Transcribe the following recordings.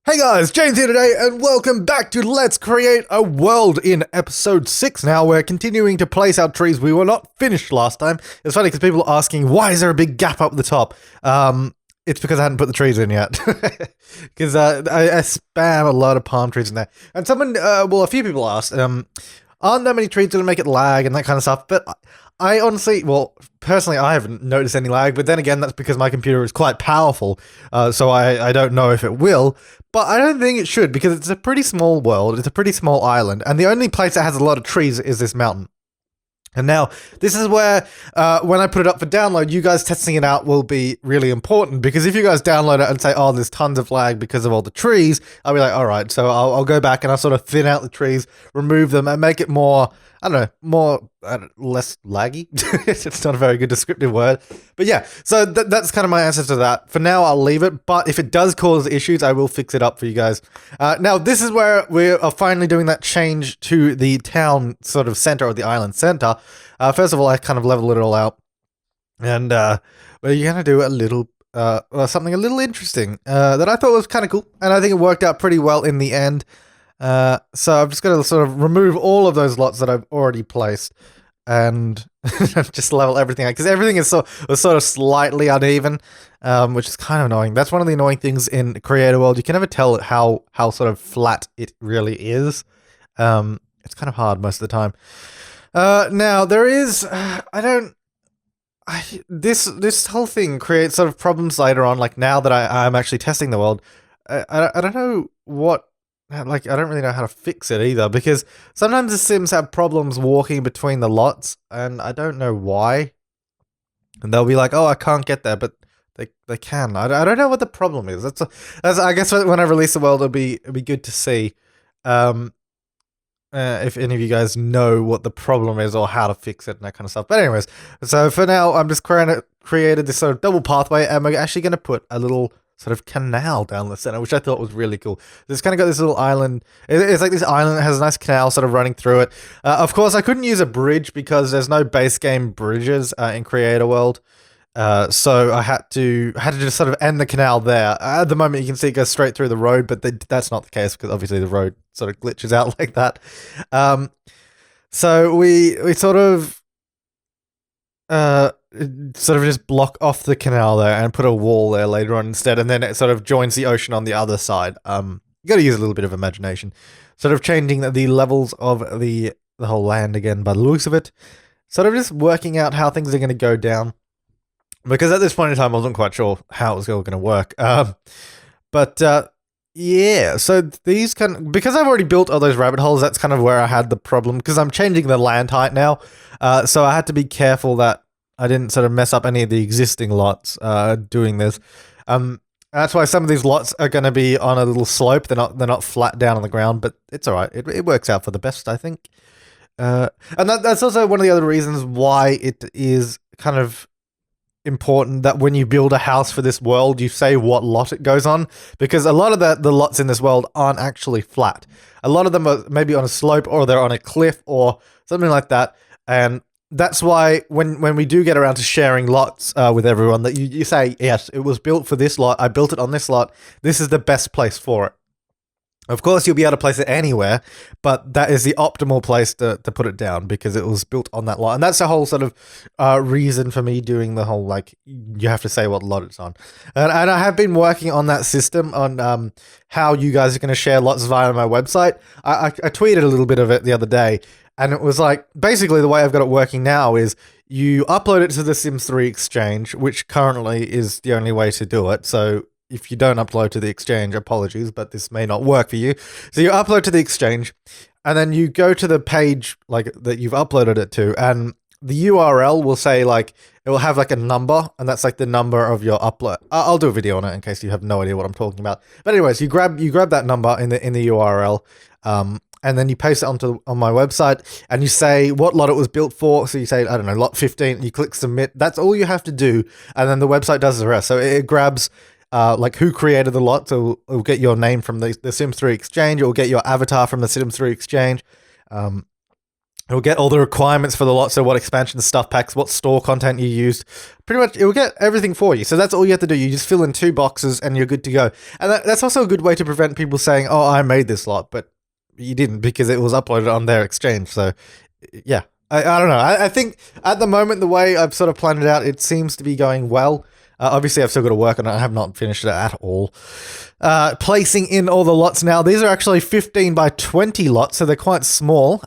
Hey guys, James here today, and welcome back to Let's Create a World in episode 6 now. We're continuing to place our trees. We were not finished last time. It's funny because people are asking, why is there a big gap up the top? It's because I hadn't put the trees in yet. Because I spam a lot of palm trees in there. And a few people asked, aren't there many trees going to make it lag and that kind of stuff? But I honestly, personally, I haven't noticed any lag, but then again, that's because my computer is quite powerful, so I don't know if it will, but I don't think it should, because it's a pretty small world, it's a pretty small island, and the only place that has a lot of trees is this mountain. And now, this is where, when I put it up for download, you guys testing it out will be really important, because if you guys download it and say, oh, there's tons of lag because of all the trees, I'll be like, all right, so I'll go back and I'll sort of thin out the trees, remove them, and make it more, less laggy. It's not a very good descriptive word. But yeah, so that's kind of my answer to that. For now, I'll leave it, but if it does cause issues, I will fix it up for you guys. Now, this is where we are finally doing that change to the town sort of center, or the island center. First of all, I kind of leveled it all out. And we're going to do a little something a little interesting that I thought was kind of cool. And I think it worked out pretty well in the end. So I'm just going to sort of remove all of those lots that I've already placed and just level everything out, because everything is sort of slightly uneven, which is kind of annoying. That's one of the annoying things in Creator World. You can never tell how sort of flat it really is. It's kind of hard most of the time. Now there is, this whole thing creates sort of problems later on, like now that I'm actually testing the world. I don't know what, like, I don't really know how to fix it either, because sometimes the Sims have problems walking between the lots, and I don't know why. And they'll be like, oh, I can't get there, but they can. I don't know what the problem is. That's I guess when I release the world, it'll be good to see if any of you guys know what the problem is or how to fix it and that kind of stuff. But anyways, so for now, I'm just created this sort of double pathway, and we're actually going to put a little sort of canal down the center, which I thought was really cool. It's kind of got this little island. It's like this island that has a nice canal sort of running through it. Of course, I couldn't use a bridge because there's no base game bridges in Creator World. So I had to just sort of end the canal there. At the moment, you can see it goes straight through the road, but that's not the case, because obviously the road sort of glitches out like that. So we sort of just block off the canal there and put a wall there later on instead, and then it sort of joins the ocean on the other side. You got to use a little bit of imagination, sort of changing the levels of the whole land again by the looks of it. Sort of just working out how things are going to go down, because at this point in time I wasn't quite sure how it was all going to work. Yeah, so these because I've already built all those rabbit holes, that's kind of where I had the problem, because I'm changing the land height now. So I had to be careful that I didn't sort of mess up any of the existing lots doing this. That's why some of these lots are going to be on a little slope. They're not flat down on the ground, but it's all right. It works out for the best, I think. And that's also one of the other reasons why it is kind of important that when you build a house for this world, you say what lot it goes on, because a lot of the lots in this world aren't actually flat. A lot of them are maybe on a slope, or they're on a cliff or something like that. And that's why when we do get around to sharing lots with everyone, that you say, yes, it was built for this lot, I built it on this lot, this is the best place for it. Of course, you'll be able to place it anywhere, but that is the optimal place to put it down, because it was built on that lot. And that's the whole sort of reason for me doing the whole, like, you have to say what lot it's on. And I have been working on that system on how you guys are going to share lots via my website. I tweeted a little bit of it the other day, and it was like, basically the way I've got it working now is you upload it to the Sims 3 Exchange, which currently is the only way to do it. So if you don't upload to the Exchange, apologies, but this may not work for you. So you upload to the Exchange, and then you go to the page like that you've uploaded it to, and the URL will say, like, it will have like a number, and that's like the number of your upload. I'll do a video on it in case you have no idea what I'm talking about. But anyways, you grab that number in the URL, and then you paste it on my website, and you say what lot it was built for. So you say, I don't know, lot 15, you click submit. That's all you have to do, and then the website does the rest. So it grabs like who created the lot, so it'll get your name from the Sims 3 Exchange, it will get your avatar from the Sims 3 Exchange. It'll get all the requirements for the lot, so what expansion stuff packs, what store content you used. Pretty much, it will get everything for you. So that's all you have to do. You just fill in 2 boxes and you're good to go. And that's also a good way to prevent people saying, oh, I made this lot, but you didn't because it was uploaded on their exchange. So, yeah. I don't know. I think at the moment, the way I've sort of planned it out, it seems to be going well. Obviously, I've still got to work on it. I have not finished it at all. Placing in all the lots now. These are actually 15 by 20 lots, so they're quite small.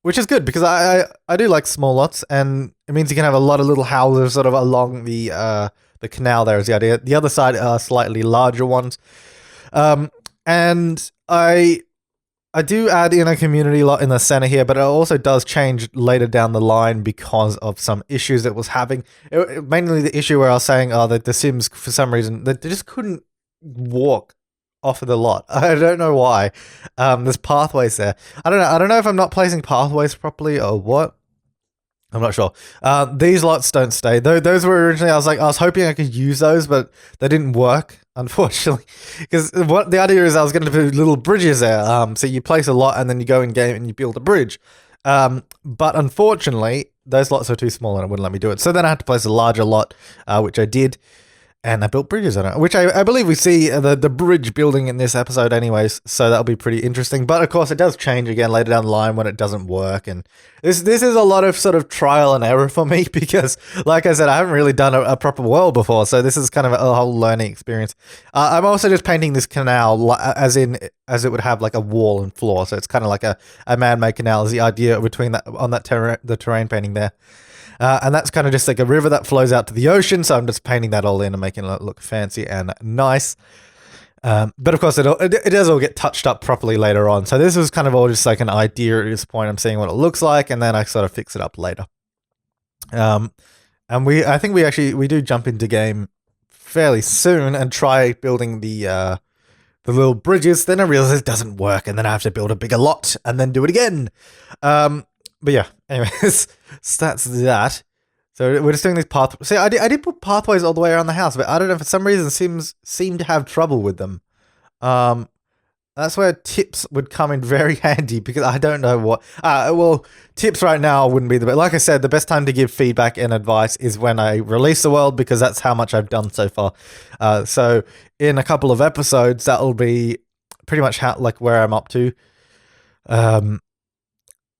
Which is good because I do like small lots, and it means you can have a lot of little houses sort of along the canal. There is the idea. The other side are slightly larger ones, and I do add in a community lot in the center here, but it also does change later down the line because of some issues it was having. Mainly the issue where I was saying, that the Sims for some reason they just couldn't walk off of the lot. I don't know why. There's pathways there. I don't know if I'm not placing pathways properly or what. I'm not sure. These lots don't stay. Those were originally, I was hoping I could use those, but they didn't work, unfortunately. Because what the idea is I was going to put little bridges there. So you place a lot and then you go in game and you build a bridge. But unfortunately, those lots are too small and it wouldn't let me do it. So then I had to place a larger lot, which I did. And I built bridges on it, which I believe we see the bridge building in this episode anyways, so that'll be pretty interesting. But of course, it does change again later down the line when it doesn't work. And this is a lot of sort of trial and error for me because, like I said, I haven't really done a proper world before, so this is kind of a whole learning experience. I'm also just painting this canal as it would have like a wall and floor, so it's kind of like a man-made canal is the idea between that on that the terrain painting there. And that's kind of just like a river that flows out to the ocean. So I'm just painting that all in and making it look fancy and nice. But of course, it does all get touched up properly later on. So this was kind of all just like an idea at this point. I'm seeing what it looks like, and then I sort of fix it up later. And I think we do jump into game fairly soon and try building the little bridges. Then I realize it doesn't work, and then I have to build a bigger lot and then do it again. But yeah, anyways, so that's that. So we're just doing these pathways. See, I did put pathways all the way around the house, but I don't know, for some reason Sims seem to have trouble with them. That's where tips would come in very handy because I don't know what. Well, tips right now wouldn't be the best. Like I said, the best time to give feedback and advice is when I release the world because that's how much I've done so far. So in a couple of episodes, that'll be pretty much where I'm up to.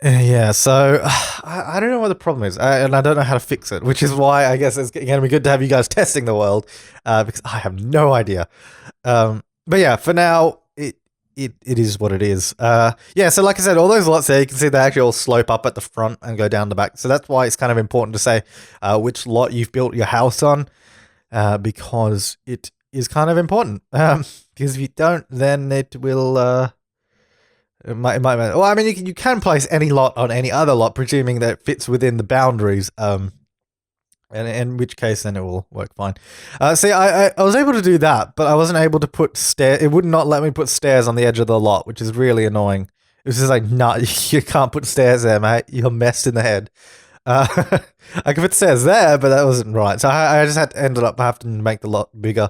Yeah, so I don't know what the problem is, and I don't know how to fix it, which is why I guess it's going to be good to have you guys testing the world, because I have no idea. But yeah, for now, it is what it is. Yeah, so like I said, all those lots there, you can see they actually all slope up at the front and go down the back. So that's why it's kind of important to say which lot you've built your house on, because it is kind of important. Because if you don't, then it will... well, I mean, you can place any lot on any other lot, presuming that it fits within the boundaries. And in which case, then it will work fine. See, I was able to do that, but I wasn't able to put stairs. It would not let me put stairs on the edge of the lot, which is really annoying. It was just like, nah, you can't put stairs there, mate. You're messed in the head. I could put stairs there, but that wasn't right. So I just ended up having to make the lot bigger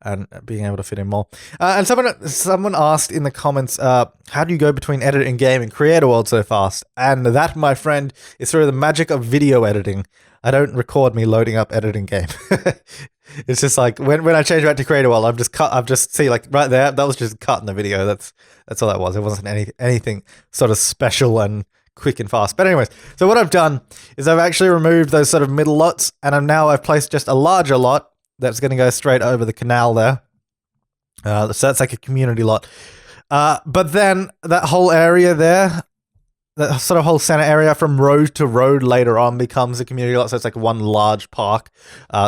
and being able to fit in more. And someone asked in the comments, how do you go between editing game and create a world so fast? And that, my friend, is through the magic of video editing. I don't record me loading up editing game. It's just like when I change back to create a world, I've just see like right there, that was just cut in the video. That's all that was. It wasn't anything sort of special and quick and fast. But anyways, so what I've done is I've actually removed those sort of middle lots, and I've placed just a larger lot that's going to go straight over the canal there. So that's like a community lot. But then that whole area there, that sort of whole center area from road to road later on becomes a community lot. So it's like one large park.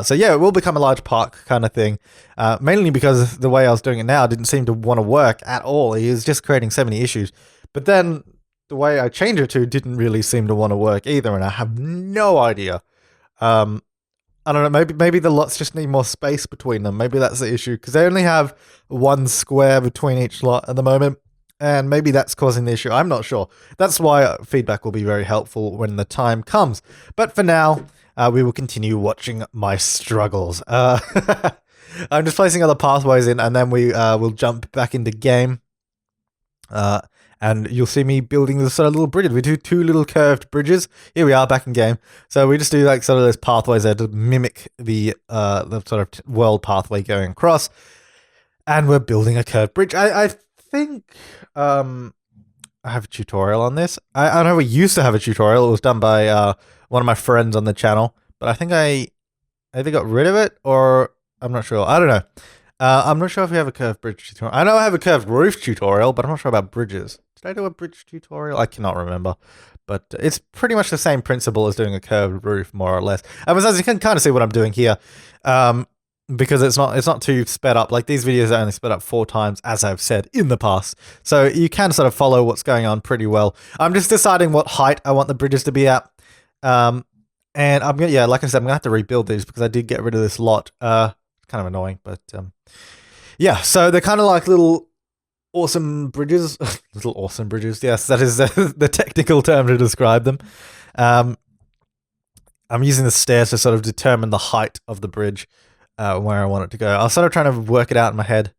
So yeah, it will become a large park kind of thing. Mainly because the way I was doing it now didn't seem to want to work at all. It was just creating so many issues. But then the way I changed it to didn't really seem to want to work either. And I have no idea. I don't know, maybe the lots just need more space between them. Maybe that's the issue, because they only have one square between each lot at the moment, and maybe that's causing the issue. I'm not sure. That's why feedback will be very helpful when the time comes. But for now, we will continue watching my struggles. I'm just placing other pathways in, and then we will jump back into game. and you'll see me building this sort of little bridge. We do 2 little curved bridges. Here we are back in game. So we just do like sort of those pathways there to mimic the sort of world pathway going across, and we're building a curved bridge. I think I have a tutorial on this. I know we used to have a tutorial. It was done by one of my friends on the channel, but I think I either got rid of it or I'm not sure. I don't know. I'm not sure if we have a curved bridge tutorial. I know I have a curved roof tutorial, but I'm not sure about bridges. Did I do a bridge tutorial? I cannot remember. But it's pretty much the same principle as doing a curved roof, more or less. As you can kind of see what I'm doing here, because it's not too sped up. Like these videos are only sped up 4 times, as I've said in the past. So you can sort of follow what's going on pretty well. I'm just deciding what height I want the bridges to be at. And I'm gonna, yeah, like I said, I'm gonna have to rebuild these because I did get rid of this lot. Kind of annoying, but yeah. So they're kind of like little awesome bridges. Little awesome bridges. Yes, that is the technical term to describe them. I'm using the stairs to sort of determine the height of the bridge, where I want it to go. I was sort of trying to work it out in my head,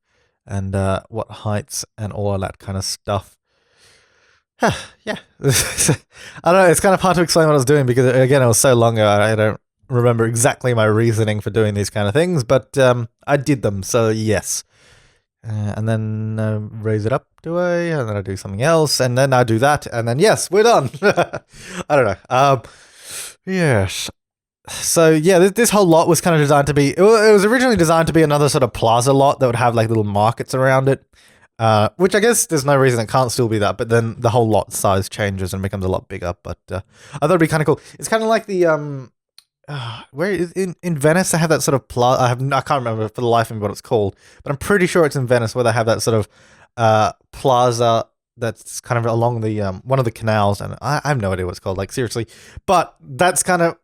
and what heights and all of that kind of stuff. Yeah. I don't know, it's kind of hard to explain what I was doing because, again, it was so long ago, I don't remember exactly my reasoning for doing these kind of things, but I did them, so yes. And then raise it up, do I? And then I do something else, and then I do that, and then yes, we're done. I don't know. Yes. So yeah, this whole lot was kind of designed to be, it was originally designed to be another sort of plaza lot that would have like little markets around it. Which I guess there's no reason it can't still be that, but then the whole lot size changes and becomes a lot bigger. But I thought it'd be kind of cool. It's kind of like the where is in Venice they have that sort of plaza. I can't remember for the life of me what it's called, but I'm pretty sure it's in Venice where they have that sort of plaza that's kind of along the one of the canals, and I have no idea what it's called. Like seriously, but that's kind of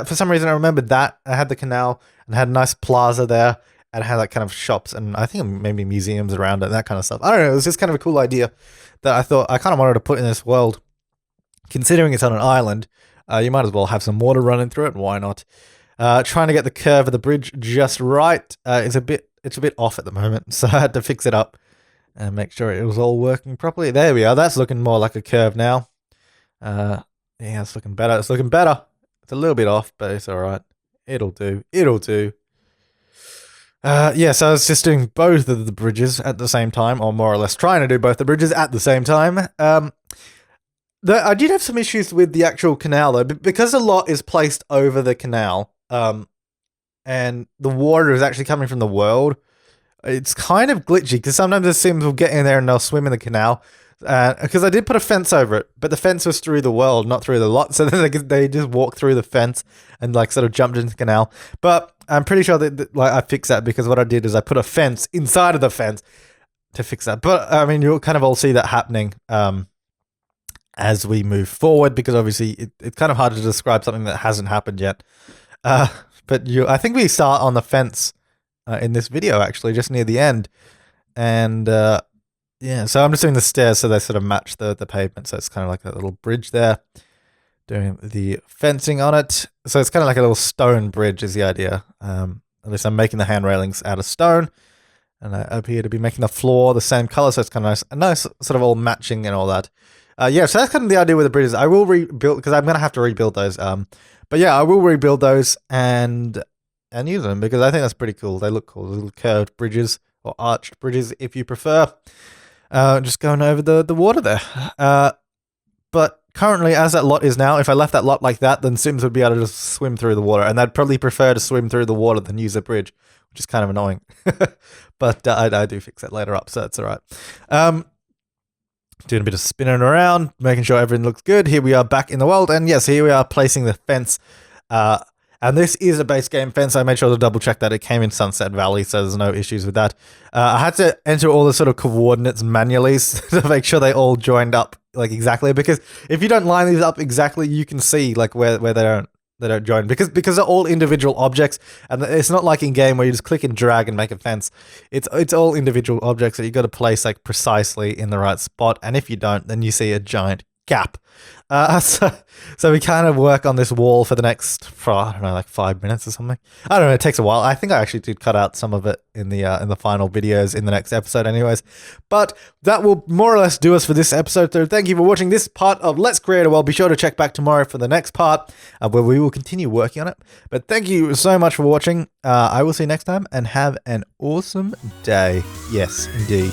for some reason I remembered that I had the canal and had a nice plaza there. And had like kind of shops and I think maybe museums around it and that kind of stuff. I don't know. It was just kind of a cool idea that I thought I kind of wanted to put in this world. Considering it's on an island, you might as well have some water running through it. Why not? Trying to get the curve of the bridge just right. It's a bit off at the moment, so I had to fix it up and make sure it was all working properly. There we are. That's looking more like a curve now. Yeah, it's looking better. It's looking better. It's a little bit off, but it's all right. It'll do. It'll do. Yeah, so I was just doing both of the bridges at the same time, or more or less trying to do both the bridges at the same time. I did have some issues with the actual canal, though, because a lot is placed over the canal, and the water is actually coming from the world. It's kind of glitchy, because sometimes the Sims will get in there and they'll swim in the canal, because I did put a fence over it, but the fence was through the world, not through the lot, so then they just walked through the fence and like sort of jumped into the canal. But I'm pretty sure that like I fixed that because what I did is I put a fence inside of the fence to fix that. But I mean, you'll kind of all see that happening as we move forward, because obviously it's kind of hard to describe something that hasn't happened yet. But I think we start on the fence in this video, actually, just near the end. And yeah, so I'm just doing the stairs so they sort of match the pavement. So it's kind of like a little bridge there. Doing the fencing on it. So it's kind of like a little stone bridge is the idea. At least I'm making the hand railings out of stone. And I appear to be making the floor the same color, so it's kind of nice. A nice sort of all matching and all that. Yeah, so that's kind of the idea with the bridges. I will rebuild, because I'm going to have to rebuild those. But yeah, I will rebuild those and use them, because I think that's pretty cool. They look cool. Little curved bridges, or arched bridges if you prefer. Just going over the water there. But currently, as that lot is now, if I left that lot like that, then Sims would be able to just swim through the water. And they'd probably prefer to swim through the water than use a bridge, which is kind of annoying. But I do fix that later up, so that's all right. Doing a bit of spinning around, making sure everything looks good. Here we are back in the world. And yes, here we are placing the fence. And this is a base game fence. I made sure to double check that it came in Sunset Valley, so there's no issues with that. I had to enter all the sort of coordinates manually to make sure they all joined up like exactly, because if you don't line these up exactly, you can see like where they don't join, because they're all individual objects, and it's not like in game where you just click and drag and make a fence. It's all individual objects that you got to place like precisely in the right spot, and if you don't, then you see a giant gap. So we kind of work on this wall for the next, I don't know, like 5 minutes or something. I don't know. It takes a while. I think I actually did cut out some of it in the final videos in the next episode, anyways. But that will more or less do us for this episode. So thank you for watching this part of Let's Create a World. Be sure to check back tomorrow for the next part where we will continue working on it. But thank you so much for watching. I will see you next time and have an awesome day. Yes, indeed.